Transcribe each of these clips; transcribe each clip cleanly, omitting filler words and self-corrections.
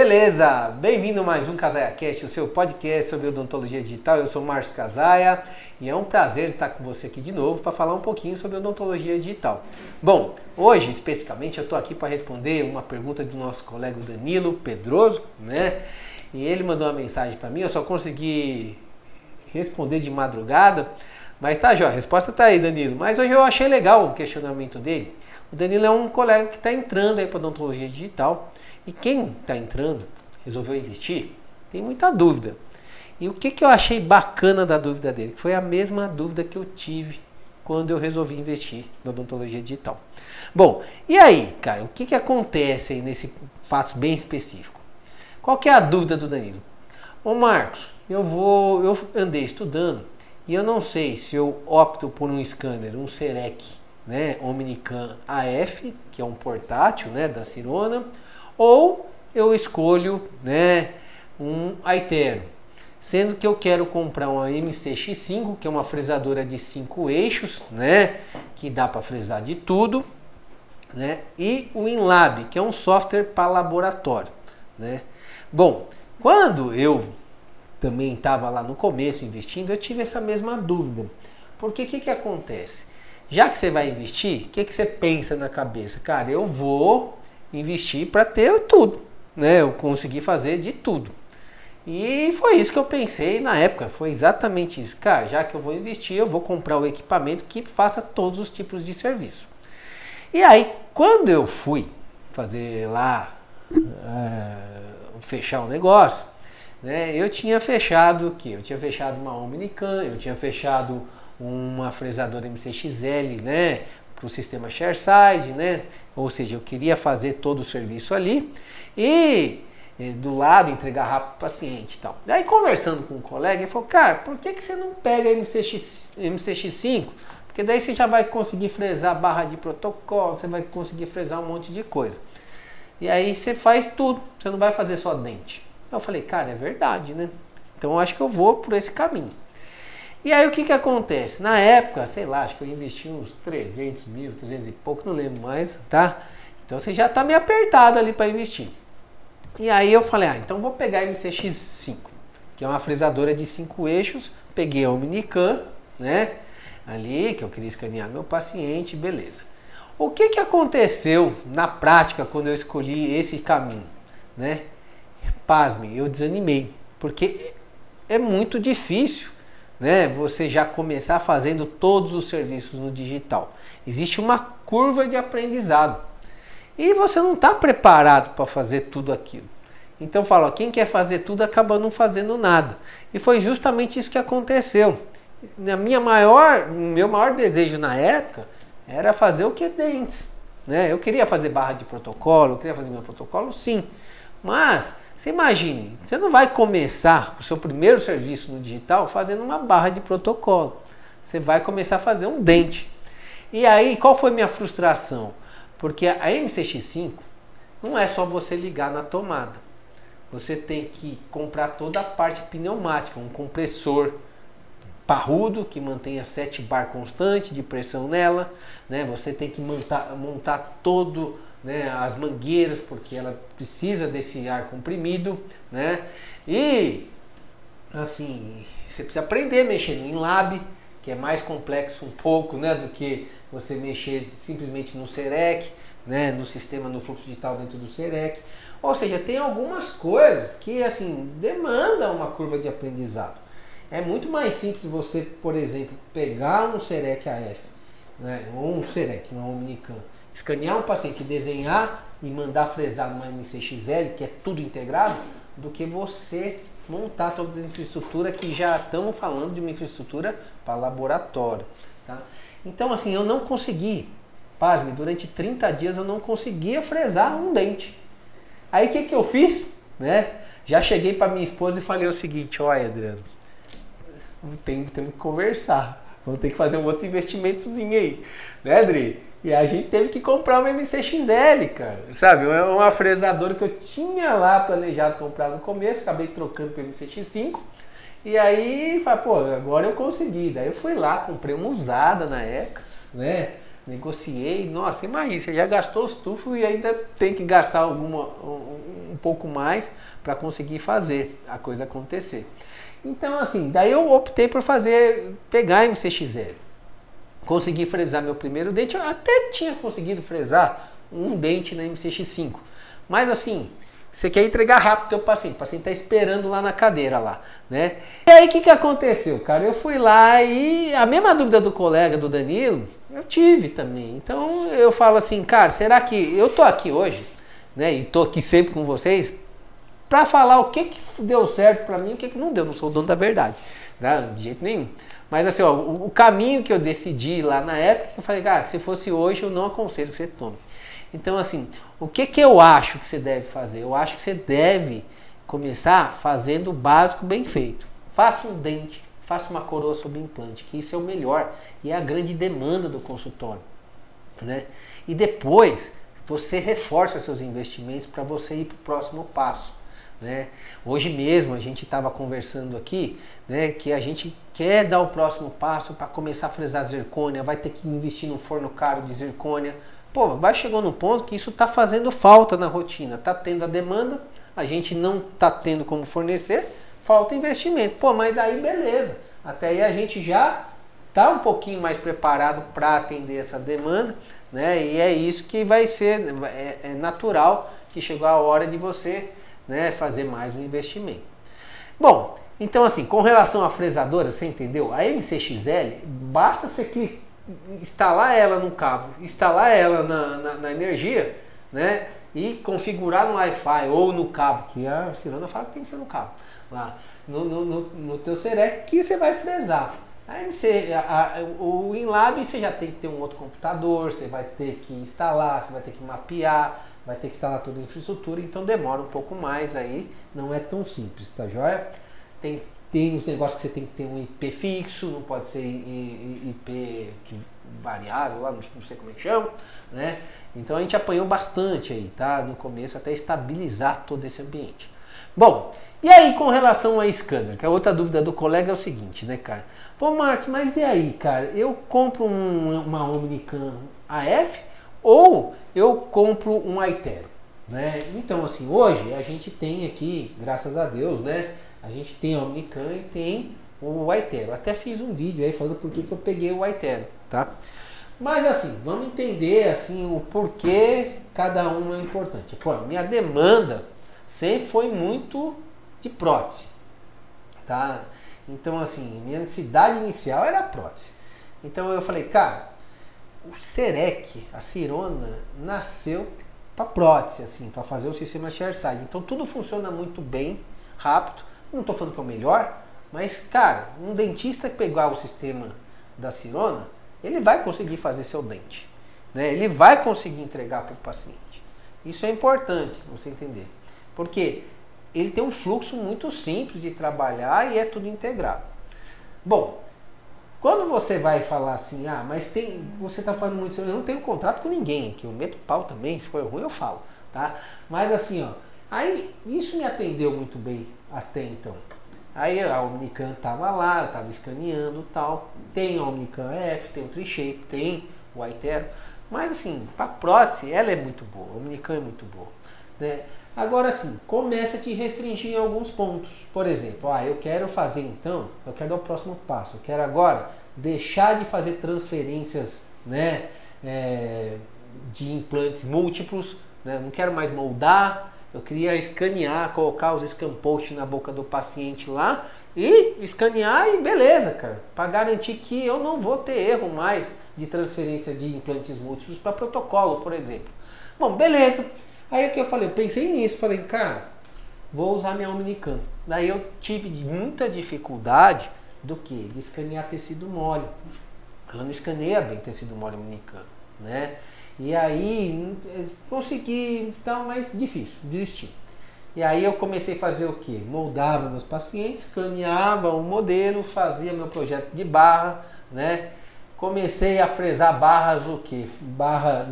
Beleza, bem-vindo a mais um CasaiaCast, o seu podcast sobre odontologia digital. Eu sou Márcio Casaia e é um prazer estar com você aqui de novo para falar um pouquinho sobre odontologia digital. Bom, hoje especificamente eu estou aqui para responder uma pergunta do nosso colega Danilo Pedroso, né? E ele mandou uma mensagem para mim, eu só consegui responder de madrugada, mas tá, Jó, a resposta tá aí, Danilo. Mas hoje eu achei legal o questionamento dele. O Danilo é um colega que está entrando aí para odontologia digital. E quem está entrando, resolveu investir, tem muita dúvida. E o que eu achei bacana da dúvida dele? Foi a mesma dúvida que eu tive quando eu resolvi investir na odontologia digital. Bom, e aí, cara, o que acontece aí nesse fato bem específico? Qual que é a dúvida do Danilo? Ô Marcos, eu andei estudando e eu não sei se eu opto por um scanner, um Serec, né, Omnicam AF, que é um portátil, né, da Sirona, ou eu escolho, né, um Aitero, sendo que eu quero comprar uma MCX5, que é uma fresadora de 5 eixos, né, que dá para fresar de tudo, né, e o InLab, que é um software para laboratório, né. Bom, quando eu também estava lá no começo investindo, eu tive essa mesma dúvida, porque o que acontece? Já que você vai investir, o que você pensa na cabeça? Cara, eu vou investir para ter tudo, né? Eu consegui fazer de tudo. E foi isso que eu pensei na época, foi exatamente isso. Cara, já que eu vou investir, eu vou comprar o equipamento que faça todos os tipos de serviço. E aí, quando eu fui fazer lá, fechar o negócio, né? Eu tinha fechado o quê? Eu tinha fechado uma Omnicam, eu tinha fechado uma fresadora MCXL, né, para o sistema ShareSide, né, ou seja, eu queria fazer todo o serviço ali e do lado entregar rápido para o paciente e tal. Daí conversando com um colega, ele falou, cara, por que você não pega a MCX5? Porque daí você já vai conseguir fresar barra de protocolo, você vai conseguir fresar um monte de coisa. E aí você faz tudo, você não vai fazer só dente. Eu falei, cara, é verdade, né? Então eu acho que eu vou por esse caminho. E aí o que acontece? Na época, sei lá, acho que eu investi uns 300 mil, 300 e pouco, não lembro mais, tá? Então você já tá meio apertado ali para investir. E aí eu falei, então vou pegar a MCX5, que é uma fresadora de 5 eixos, peguei a Omnicam, né? Ali, que eu queria escanear meu paciente, beleza. O que aconteceu na prática quando eu escolhi esse caminho, né? Pasme, eu desanimei, porque é muito difícil, né, você já começar fazendo todos os serviços no digital. Existe uma curva de aprendizado e você não está preparado para fazer tudo aquilo. Então fala, quem quer fazer tudo acaba não fazendo nada. E foi justamente isso que aconteceu. O meu maior desejo na época era fazer o que dentes, né? Eu queria fazer barra de protocolo, eu queria fazer meu protocolo, sim. Mas você imagine, você não vai começar o seu primeiro serviço no digital fazendo uma barra de protocolo. Você vai começar a fazer um dente. E aí, qual foi minha frustração? Porque a MCX5 não é só você ligar na tomada. Você tem que comprar toda a parte pneumática, um compressor parrudo que mantenha 7 bar constante de pressão nela, né? Você tem que montar todo, né, as mangueiras, porque ela precisa desse ar comprimido, né? E assim, você precisa aprender a mexer no InLab, que é mais complexo um pouco, né, do que você mexer simplesmente no Serec, né, no sistema, no fluxo digital dentro do Serec. Ou seja, tem algumas coisas que assim demandam uma curva de aprendizado. É muito mais simples você, por exemplo, pegar um Serec AF, né, ou um Serec, uma Omnicam, escanear um paciente, desenhar e mandar fresar numa MCXL, que é tudo integrado, do que você montar toda a infraestrutura, que já estamos falando de uma infraestrutura para laboratório, tá? Então, assim, eu não consegui, pasme, durante 30 dias eu não conseguia fresar um dente. Aí o que eu fiz? Né? Já cheguei para minha esposa e falei o seguinte, olha, Adriano, temos que conversar, vamos ter que fazer um outro investimentozinho aí, né, Adri? E a gente teve que comprar uma MCXL, cara, sabe? Uma fresadora que eu tinha lá planejado comprar no começo, acabei trocando para MCX5. E aí, falei, pô, agora eu consegui. Daí eu fui lá, comprei uma usada na época, né? negociei, nossa, imagina, você já gastou os tufos e ainda tem que gastar um pouco mais para conseguir fazer a coisa acontecer. Então assim, daí eu optei por pegar a MCX-L. Consegui fresar meu primeiro dente, eu até tinha conseguido fresar um dente na MCX5. Mas assim, você quer entregar rápido ao paciente, o paciente está esperando lá na cadeira lá, né? E aí o que aconteceu, cara? Eu fui lá e a mesma dúvida do colega, do Danilo, eu tive também. Então eu falo assim, cara, será que eu tô aqui hoje, né? E tô aqui sempre com vocês para falar o que deu certo para mim e o que não deu. Não sou o dono da verdade, né? De jeito nenhum. Mas assim, ó, o caminho que eu decidi lá na época, eu falei, cara, se fosse hoje eu não aconselho que você tome. Então assim, o que eu acho que você deve fazer? Eu acho que você deve começar fazendo o básico bem feito. Faça um dente, faça uma coroa sob implante, que isso é o melhor e é a grande demanda do consultório, né? E depois você reforça seus investimentos para você ir para o próximo passo, né? Hoje mesmo a gente estava conversando aqui, né, que a gente quer dar o próximo passo para começar a fresar zircônia, vai ter que investir num forno caro de zircônia. Pô, vai chegando num ponto que isso está fazendo falta na rotina, está tendo a demanda, a gente não está tendo como fornecer, falta investimento. Pô, mas daí beleza, até aí a gente já está um pouquinho mais preparado para atender essa demanda, né? E é isso que vai ser, é natural que chegou a hora de você, né, fazer mais um investimento. Bom, então assim, com relação à fresadora, você entendeu? A MCX-L, basta você instalar ela no cabo, instalar ela na energia, né, e configurar no Wi-Fi ou no cabo, que a Cirona fala que tem que ser no cabo, lá no teu Serec, que você vai fresar. O Inlab você já tem que ter um outro computador, você vai ter que instalar, você vai ter que mapear, vai ter que instalar toda a infraestrutura, então demora um pouco mais aí, não é tão simples, tá joia? Tem uns negócios que você tem que ter um IP fixo, não pode ser IP variável, lá não sei como é que chama, né? Então a gente apanhou bastante aí, tá? No começo, até estabilizar todo esse ambiente. Bom, e aí com relação a scanner, que a outra dúvida do colega é o seguinte, né, cara? Pô, Marcos, mas e aí, cara? Eu compro uma Omnicam AF ou eu compro um Aitero, né? Então, assim, hoje a gente tem aqui, graças a Deus, né? A gente tem a Omnicam e tem o Aitero. Até fiz um vídeo aí falando por que eu peguei o Aitero, tá? Mas assim, vamos entender assim o porquê cada um é importante. Pô, minha demanda sempre foi muito de prótese, tá? Então assim, minha necessidade inicial era a prótese. Então eu falei, cara, o Serec, a Cirona, nasceu para prótese, assim, para fazer o sistema chairside. Então tudo funciona muito bem, rápido. Não estou falando que é o melhor, mas, cara, um dentista que pegar o sistema da Cirona, ele vai conseguir fazer seu dente, né? Ele vai conseguir entregar para o paciente. Isso é importante você entender, porque ele tem um fluxo muito simples de trabalhar e é tudo integrado. Bom, quando você vai falar assim, mas você está falando muito, eu não tenho contrato com ninguém aqui, eu meto pau também, se for ruim eu falo, tá? Mas assim, ó, aí isso me atendeu muito bem até então. Aí a Omnicam tava lá, eu tava escaneando e tal. Tem a Omnicam F, tem o Trishape, tem o Aitero. Mas assim, para prótese, ela é muito boa, a Omnicam é muito boa, né? Agora assim, começa a te restringir em alguns pontos. Por exemplo, eu quero fazer então, eu quero dar o próximo passo. Eu quero agora deixar de fazer transferências, né, de implantes múltiplos, né? Não quero mais moldar. Eu queria escanear, colocar os scan post na boca do paciente lá e escanear e beleza, cara. Para garantir que eu não vou ter erro mais de transferência de implantes múltiplos para protocolo, por exemplo. Bom, beleza. Aí o que eu falei? Eu pensei nisso. Falei, cara, vou usar minha Omnicam. Daí eu tive muita dificuldade do que? De escanear tecido mole. Ela não escaneia bem tecido mole Omnicam, né? E aí consegui, então, mais difícil, desistir. E aí eu comecei a fazer o que? Moldava meus pacientes, escaneava o modelo, fazia meu projeto de barra, né? Comecei a fresar barras, o que? Barra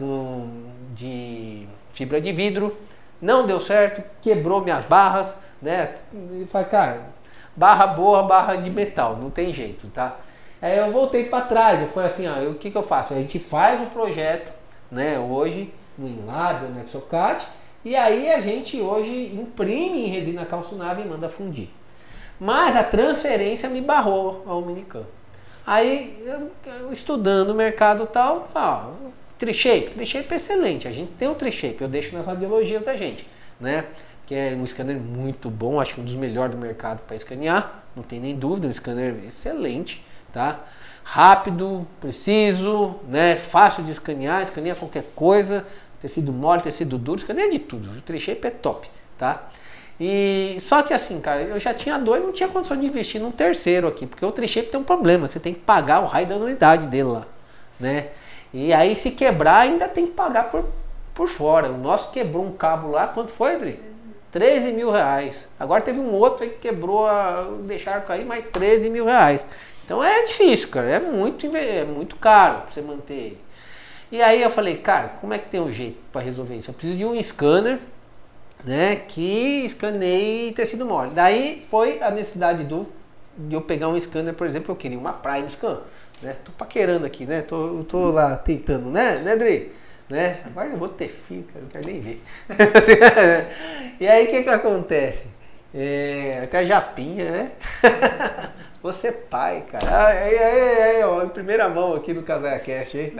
de fibra de vidro, não deu certo, quebrou minhas barras, né? E falei, cara, barra boa, barra de metal, não tem jeito, tá? Aí eu voltei para trás, eu falei assim, o que eu faço? A gente faz o projeto, né, hoje no Inlab ou no Exocad, e aí a gente hoje imprime em resina calçonave e manda fundir. Mas a transferência me barrou a Omnicam. Aí, eu estudando o mercado tal, Tri-Shape é excelente, a gente tem o Tri-Shape, eu deixo nas radiologias da gente, né? Que é um scanner muito bom, acho que um dos melhores do mercado para escanear, não tem nem dúvida, um scanner excelente, tá? Rápido, preciso, né? Fácil de escanear, escaneia qualquer coisa, tecido mole, tecido duro, escaneia de tudo, o Tri-Shape é top, tá? E só que assim, cara, eu já tinha dois, não tinha condição de investir num terceiro aqui, porque o Tri-Shape tem um problema, você tem que pagar o raio da anuidade dele lá, né? E aí se quebrar ainda tem que pagar por fora. O nosso quebrou um cabo lá, quanto foi, Adri? 13 mil reais. Agora teve um outro aí que quebrou, deixaram cair mais 13 mil reais. Então é difícil, cara, é muito caro pra você manter ele. E aí eu falei, cara, como é que tem um jeito para resolver isso? Eu preciso de um scanner, né, que escaneie tecido mole. Daí foi a necessidade de eu pegar um scanner, por exemplo, eu queria uma Prime Scan, né? Tô paquerando aqui, né? Tô lá tentando, né, Dri? Né? Agora eu vou ter filho, cara, não quero nem ver. E aí o que acontece? Até japinha, né? Você pai, cara. Aí, ó, em primeira mão aqui no Casaia Cash, hein?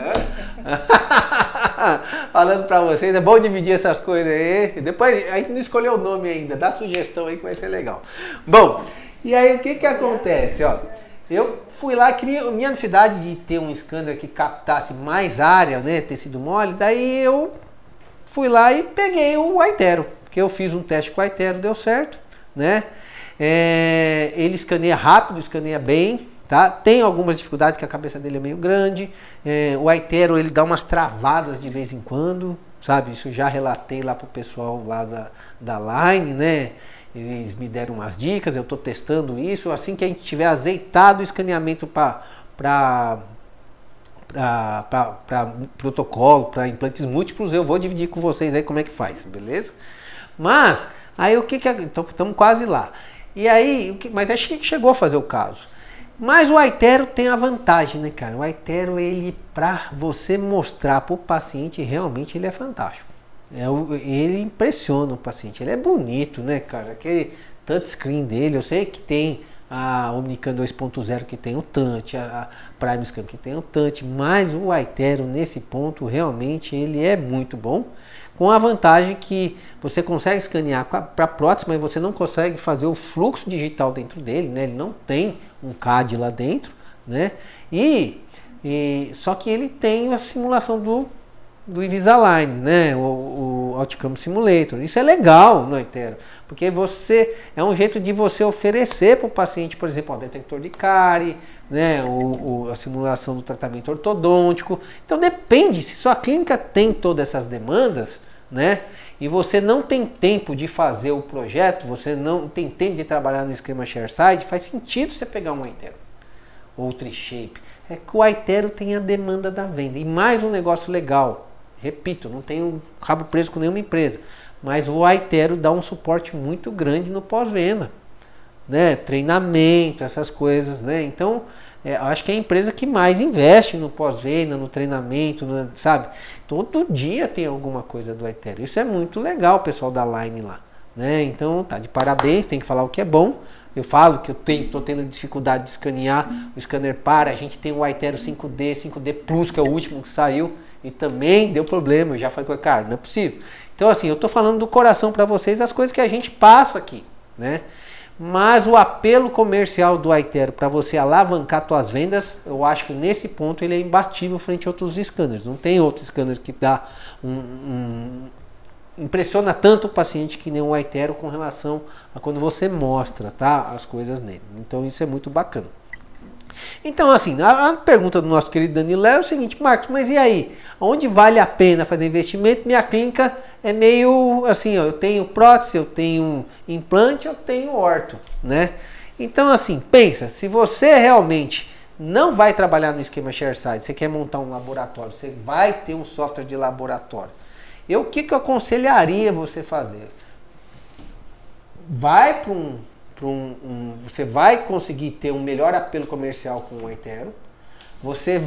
Falando pra vocês, é bom dividir essas coisas aí. Depois, a gente não escolheu o nome ainda, dá sugestão aí que vai ser legal. Bom, e aí o que acontece, ó? Eu fui lá, minha necessidade de ter um scanner que captasse mais área, né, tecido mole, daí eu fui lá e peguei o Aitero, porque eu fiz um teste com o Aitero, deu certo, né? Ele escaneia rápido, escaneia bem, tá? Tem algumas dificuldades que a cabeça dele é meio grande, o Aitero ele dá umas travadas de vez em quando, sabe? Isso eu já relatei lá pro pessoal lá da Line, né? Eles me deram umas dicas, eu estou testando isso. Assim que a gente tiver azeitado o escaneamento para protocolo, para implantes múltiplos, eu vou dividir com vocês aí como é que faz, beleza? Mas, aí o que então, estamos quase lá. E aí, mas acho que chegou a fazer o caso. Mas o Aitero tem a vantagem, né, cara? O Aitero, ele, para você mostrar para o paciente, realmente ele é fantástico. Ele impressiona o paciente, ele é bonito, né, cara? Aquele touchscreen dele, eu sei que tem a Omnicam 2.0 que tem o touch, a Prime Scan que tem o touch, mas o Aitero nesse ponto realmente ele é muito bom, com a vantagem que você consegue escanear para prótese, mas você não consegue fazer o fluxo digital dentro dele, né? Ele não tem um CAD lá dentro, né? Só que ele tem a simulação do Invisalign, né? O Outcome Simulator. Isso é legal no Aitero, porque é um jeito de você oferecer para o paciente, por exemplo, o detector de cárie, né? A simulação do tratamento ortodôntico. Então depende, se sua clínica tem todas essas demandas, né? E você não tem tempo de fazer o projeto, você não tem tempo de trabalhar no esquema ShareSide, faz sentido você pegar um Aitero ou Tri-Shape. É que o Aitero tem a demanda da venda. E mais um negócio legal, repito, não tenho rabo preso com nenhuma empresa, mas o Aitero dá um suporte muito grande no pós-venda, né? Treinamento, essas coisas, né? Então, acho que é a empresa que mais investe no pós-venda, no treinamento, sabe? Todo dia tem alguma coisa do Aitero. Isso é muito legal, o pessoal da Line lá, né? Então, tá de parabéns, tem que falar o que é bom. Eu falo que eu estou tendo dificuldade de escanear, o scanner para, a gente tem o Aitero 5D Plus, que é o último que saiu, e também deu problema, eu já falei, cara, não é possível. Então assim, eu estou falando do coração para vocês, as coisas que a gente passa aqui, né? Mas o apelo comercial do Aitero para você alavancar suas vendas, eu acho que nesse ponto ele é imbatível frente a outros scanners. Não tem outro scanner que dá impressiona tanto o paciente que nem o Aitero com relação a quando você mostra, tá, as coisas nele. Então isso é muito bacana. Então assim, a pergunta do nosso querido Danilo é o seguinte: Marcos, mas e aí? Onde vale a pena fazer investimento? Minha clínica é meio assim, ó, eu tenho prótese, eu tenho implante, eu tenho orto, né? Então assim, pensa, se você realmente não vai trabalhar no esquema ShareSide, você quer montar um laboratório, você vai ter um software de laboratório, o que eu aconselharia você fazer? Vai para você vai conseguir ter um melhor apelo comercial com o Aitero. Você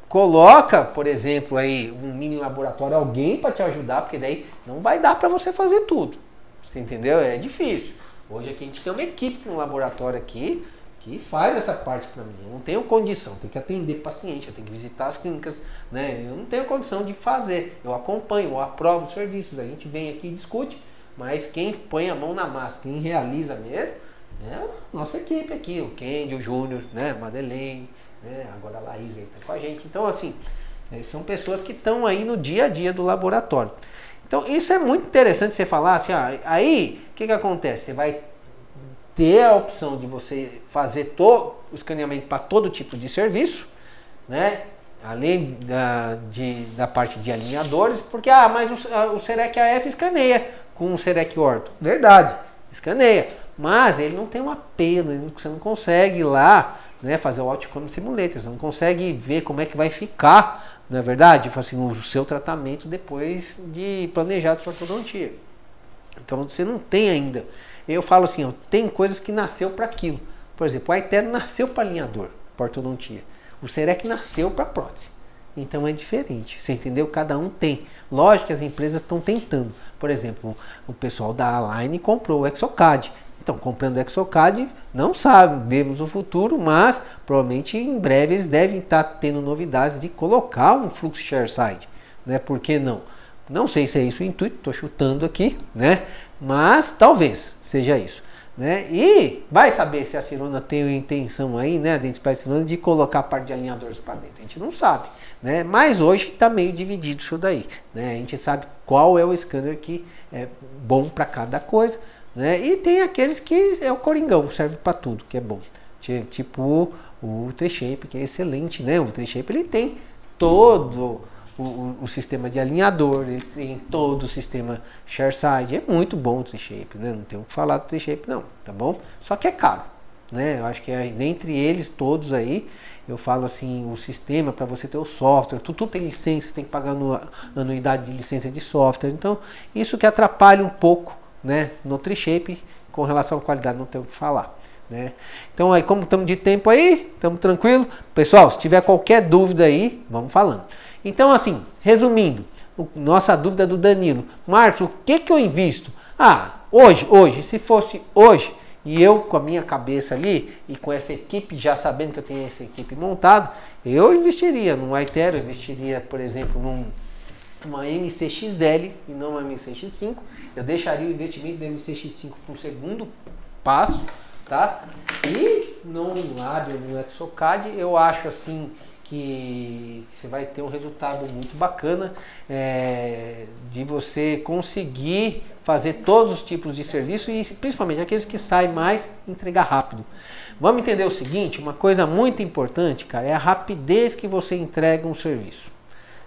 coloca, por exemplo, aí um mini laboratório, alguém para te ajudar, porque daí não vai dar para você fazer tudo. Você entendeu? É difícil. Hoje aqui a gente tem uma equipe no laboratório aqui que faz essa parte para mim. Eu não tenho condição, tenho que atender paciente, eu tenho que visitar as clínicas, né? Eu não tenho condição de fazer. Eu acompanho, eu aprovo os serviços, a gente vem aqui e discute, mas quem põe a mão na massa, quem realiza mesmo, é a nossa equipe aqui, o Kendi, o Júnior, né? A Madeleine, né? Agora a Laís aí tá com a gente. Então, assim, são pessoas que estão aí no dia a dia do laboratório. Então, isso é muito interessante você falar assim, aí, o que acontece? Você vai ter a opção de você fazer todo o escaneamento para todo tipo de serviço, né? Além da parte de alinhadores, porque, mas o Serec AF escaneia com o Serec Ortho. Verdade, escaneia, mas ele não tem um apelo, você não consegue ir lá, né, fazer o Outcome Simulator, você não consegue ver como é que vai ficar, não é verdade? Assim, o seu tratamento depois de planejado sua ortodontia. Então você não tem ainda. Eu falo assim, tem coisas que nasceu para aquilo. Por exemplo, o Aitero nasceu para alinhador, para ortodontia. O Serec nasceu para prótese. Então é diferente, você entendeu? Cada um tem. Lógico que as empresas estão tentando. Por exemplo, o pessoal da Align comprou o Exocad. Então, comprando o Exocad, não sabemos o futuro, mas provavelmente em breve eles devem estar tendo novidades de colocar um fluxo chairside, né? Por que não? Não sei se é isso o intuito, estou chutando aqui, né? Mas talvez seja isso, né? E vai saber se a Cirona tem a intenção aí, né? A Dentsply Cirona de colocar a parte de alinhadores para dentro. A gente não sabe, né? Mas hoje está meio dividido isso daí, né? A gente sabe qual é o scanner que é bom para cada coisa, né? E tem aqueles que é o coringão, serve para tudo, que é bom. Tipo o T-Shape, que é excelente, né? O T-Shape ele tem todo o sistema de alinhador, ele tem todo o sistema chairside, é muito bom o T-Shape, né? Não tem o que falar do T-Shape não, tá bom? Só que é caro, né? Eu acho que dentre eles todos aí, eu falo assim, o sistema para você ter o software, tudo tem licença, você tem que pagar anuidade de licença de software, então isso que atrapalha um pouco, né? No T-Shape, com relação à qualidade não tem o que falar, né? Então aí, como estamos de tempo aí, estamos tranquilo, pessoal, se tiver qualquer dúvida aí, vamos falando. Então, assim, resumindo, nossa dúvida do Danilo. Marcos, o que eu invisto? Hoje, se fosse hoje, e eu com a minha cabeça ali, e com essa equipe, já sabendo que eu tenho essa equipe montada, eu investiria num Aitero, investiria, por exemplo, numa MCXL e não uma MCX5. Eu deixaria o investimento da MCX5 para um segundo passo, tá? E no Lábio, no Exocad, eu acho assim que você vai ter um resultado muito bacana de você conseguir fazer todos os tipos de serviço e principalmente aqueles que saem mais, entregar rápido. Vamos entender o seguinte, uma coisa muito importante, cara, é a rapidez que você entrega um serviço.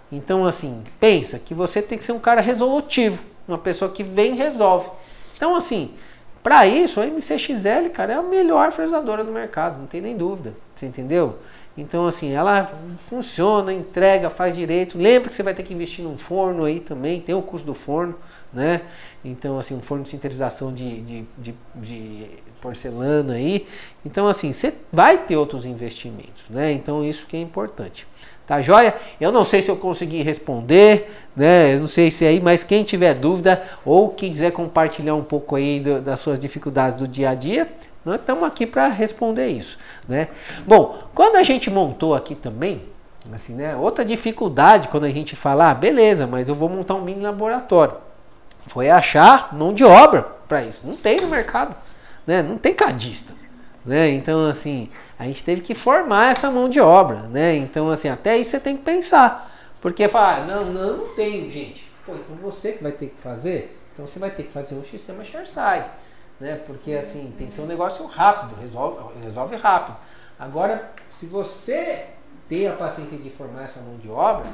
Então, assim, pensa que você tem que ser um cara resolutivo, uma pessoa que vem e resolve. Então, assim, para isso, a MCXL, cara, é a melhor fresadora do mercado, não tem nem dúvida, você entendeu? Então, assim, ela funciona, entrega, faz direito. Lembra que você vai ter que investir num forno aí também, tem o custo do forno, né? Então, assim, um forno de sinterização de porcelana aí. Então, assim, você vai ter outros investimentos, né? Então, isso que é importante. Tá joia? Eu não sei se eu consegui responder, né? Eu não sei se aí, mas quem tiver dúvida ou quiser compartilhar um pouco aí das suas dificuldades do dia a dia, nós estamos aqui para responder isso, né? Bom, quando a gente montou aqui também, assim, né? Outra dificuldade quando a gente fala, beleza, mas eu vou montar um mini laboratório, foi achar mão de obra para isso. Não tem no mercado, né? Não tem cadista, né? Então, assim, a gente teve que formar essa mão de obra, né? Então, assim, até isso você tem que pensar, porque fala, não tenho, gente. Pô, então você que vai ter que fazer, então você vai ter que fazer um sistema chairside, né? Porque assim, tem que ser um negócio rápido, resolve rápido. Agora, se você tem a paciência de formar essa mão de obra,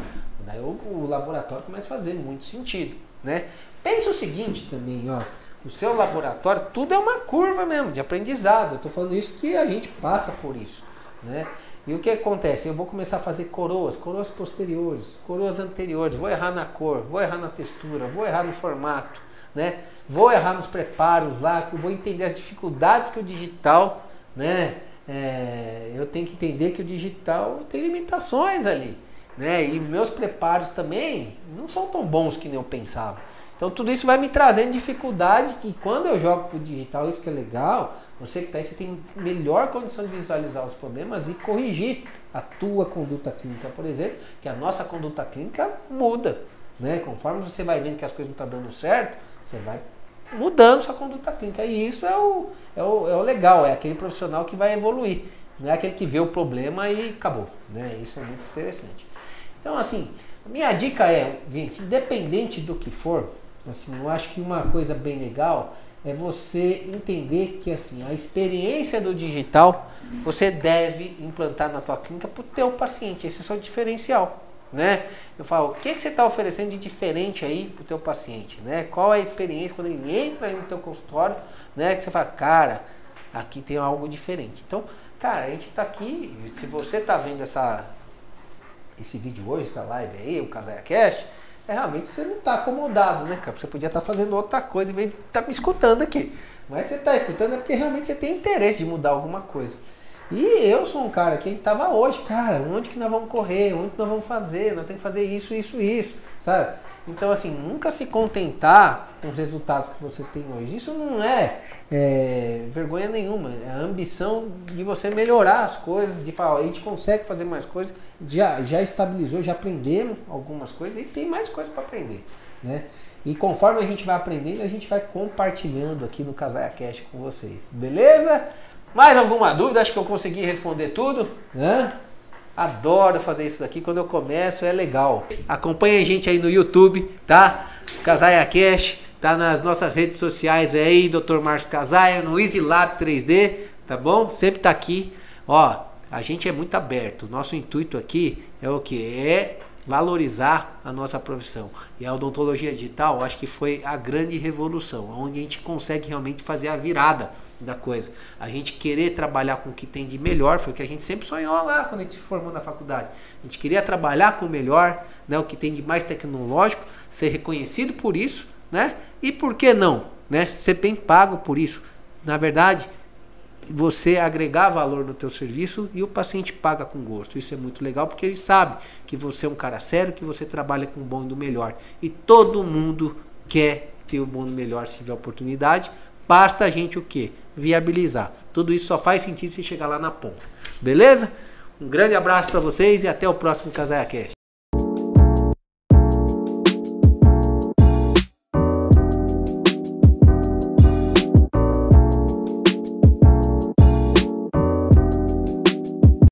daí o laboratório começa a fazer muito sentido, né? Pensa o seguinte também, ó, o seu laboratório, tudo é uma curva mesmo de aprendizado. Eu tô falando isso que a gente passa por isso, né? E o que acontece? Eu vou começar a fazer coroas posteriores, coroas anteriores, vou errar na cor, vou errar na textura, vou errar no formato, né? Vou errar nos preparos lá, vou entender as dificuldades que o digital, né? Eu tenho que entender que o digital tem limitações ali, né? E meus preparos também não são tão bons que nem eu pensava. Então tudo isso vai me trazendo dificuldade, e quando eu jogo pro digital, isso que é legal, você que está aí, você tem melhor condição de visualizar os problemas e corrigir a tua conduta clínica, por exemplo, que a nossa conduta clínica muda, né? Conforme você vai vendo que as coisas não estão dando certo, você vai mudando sua conduta clínica, e isso é o legal, é aquele profissional que vai evoluir, não é aquele que vê o problema e acabou, né? Isso é muito interessante. Então, assim, a minha dica é, gente, independente do que for, assim, eu acho que uma coisa bem legal é você entender que, assim, a experiência do digital você deve implantar na tua clínica para o teu paciente. Esse é o seu diferencial, né? Eu falo, o que você está oferecendo de diferente aí para o teu paciente, né? Qual é a experiência quando ele entra aí no teu consultório, né? Que você fala, cara, aqui tem algo diferente. Então, cara, a gente está aqui, se você está vendo esse vídeo hoje, essa live aí, o CasaiaCast, realmente você não está acomodado, né, cara? Você podia estar fazendo outra coisa em vez de estar me escutando aqui. Mas você está escutando é porque realmente você tem interesse de mudar alguma coisa. E eu sou um cara que estava hoje, cara, onde que nós vamos correr, onde que nós vamos fazer, nós temos que fazer isso, sabe? Então, assim, nunca se contentar com os resultados que você tem hoje. Isso não é vergonha nenhuma, é a ambição de você melhorar as coisas, de falar, a gente consegue fazer mais coisas, já estabilizou, já aprendemos algumas coisas e tem mais coisas para aprender, né? E conforme a gente vai aprendendo, a gente vai compartilhando aqui no CasaiaCast com vocês, beleza? Mais alguma dúvida? Acho que eu consegui responder tudo, né? Adoro fazer isso daqui, quando eu começo é legal. Acompanha a gente aí no YouTube, tá? CasaiaCast. Tá nas nossas redes sociais aí, Dr. Márcio Casaia, no EasyLab 3D, tá bom? Sempre tá aqui. Ó, a gente é muito aberto. Nosso intuito aqui é o que? É valorizar a nossa profissão. E a odontologia digital, acho que foi a grande revolução, onde a gente consegue realmente fazer a virada da coisa. A gente querer trabalhar com o que tem de melhor, foi o que a gente sempre sonhou lá quando a gente se formou na faculdade. A gente queria trabalhar com o melhor, né, o que tem de mais tecnológico, ser reconhecido por isso, né? E por que não, né? Ser bem pago por isso. Na verdade, você agregar valor no teu serviço e o paciente paga com gosto. Isso é muito legal porque ele sabe que você é um cara sério, que você trabalha com o bom e do melhor. E todo mundo quer ter o bom e do melhor se tiver oportunidade. Basta a gente o quê? Viabilizar. Tudo isso só faz sentido se chegar lá na ponta. Beleza? Um grande abraço para vocês e até o próximo CasaiaCast.